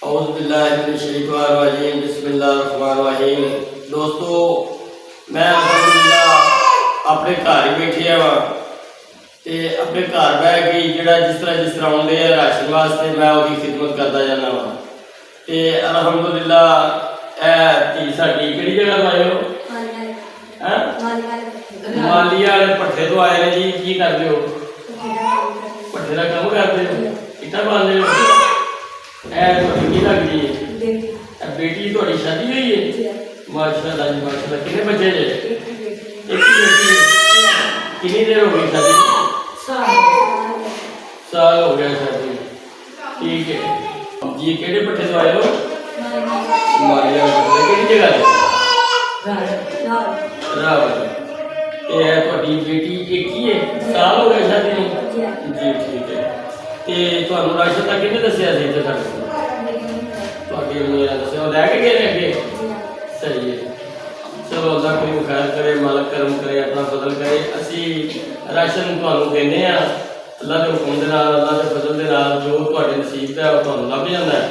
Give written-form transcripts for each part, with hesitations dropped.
اعوذ باللہ من الشیطان الرجیم بسم اللہ الرحمن الرحیم۔ دوستو میں الحمدللہ اپنے گھر ہی بیٹھے ہاں تے اپنے گھر بہ کے جڑا جس طرح آتے ہیں راشن واسطے میں وہی خدمت کرتا جانا وا تے الحمدللہ اے تی ساڈی کہڑی جگہ تو آئے ہو؟ مالی والے پٹھے تو آئے ہیں جی۔ کی کرتے ہو؟ پٹھے کا کام کرتے ہو؟ اٹا باندھتے ہو؟ کی لگتی ہے بیٹی تھوڑی شادی ہوئی ہے؟ ماشاء اللہ جی ماشاء اللہ۔ کتنے بچے جی؟ ایک بیٹی ہے۔ کتنی دیر ہو گئی شادی؟ سال ہو گیا شادی۔ ٹھیک ہے جی۔ کہڑے پٹھے تو آئے ہو؟ مالیہ کہڑی جگہ راول۔ یہ تھوڑی بیٹی ایک ہی ہے؟ سال ہو گیا شادی میں جی۔ ٹھیک ہے تے تھانوں راشن کا کنے دسیا سی تے ساڈے تواڈی میرا دسیا لے کے گئے اگے؟ صحیح ہے۔ چلو اللہ کوئی خیر کرے، مالک کرم کرے، اپنا فضل کرے۔ اسی راشن تھانوں دینے ہاں اللہ کے حکم دے نال، اللہ کے فضل دے نال، جو تواڈے نصیب ہے وہ تھانوں لب جاندا ہے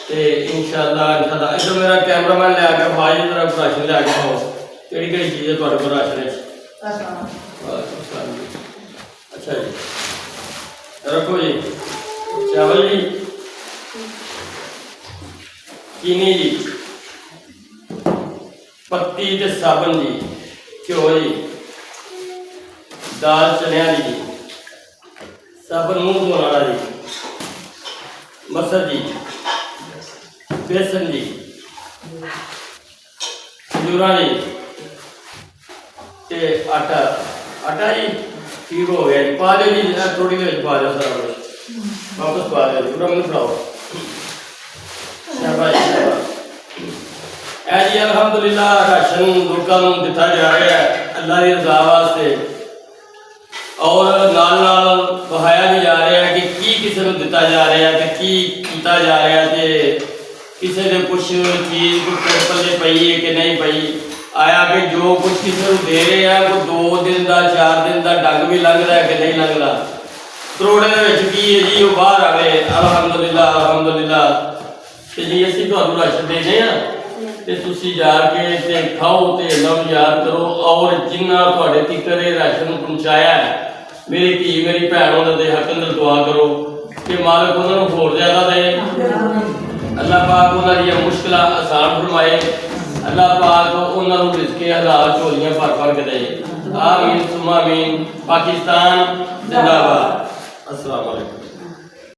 تے انشاءاللہ ادھر میرا کیمرہ مین لے کے بائی طرف راشن لے کے آؤ۔ کہڑی کہڑی چیز ہے تواڈے کول راشن وچ؟ اچھا جی رکھو جی۔ چاول جی، چینی جی، پتی تے صابن جی، گھیو جی، دال چنیا جی، صابن منہ دھونے والا جی، مسر جی، بیسن جی، کھجوراں جی تے آٹا جی۔ ٹھیک ہو گیا جی۔ پا دو جی تھوڑی دیر پا دو سارا کچھ واپس پا دو جی۔ پورا منہ پڑاؤ۔ اے جی الحمدللہ راشن لوگوں کو دتا جا رہا ہے اللہ کی رضا واسطے، اور نال نال بہایا بھی جا رہا ہے کہ کی کسی کو دتا جا رہا ہے تے کی کیتا جا رہا ہے تے کسی نے کچھ چیز پلے پئی ہے کہ نہیں پئی۔ آیا کہ جو کچھ کسی کو دے رہے ہیں وہ 2 دن کا 4 دن کا ڈنگ بھی لنگ رہا ہے کہ نہیں لنگ رہا۔ کروڑے کی ہے جی وہ باہر آئے الحمدللہ الحمدللہ۔ تے جی اسی تمہیں راشن دینے ہاں تے تسی جا کے کھاؤ تے لو یاد کرو، اور جنہ تواڈے تیکر راشن پہنچایا ہے میری دھی میری بھੈਣ انہاں دے حق اندر دعا کرو کہ مالک انہاں نوں ہور زیادہ دے، اللہ پاک انہاں دی مشکلاں آسان فرمائے، اللہ پاک انہاں نوں رزق حلال جھولیاں بھر کے دے۔ آمین ثم آمین۔ پاکستان زندہ باد۔ السلام علیکم۔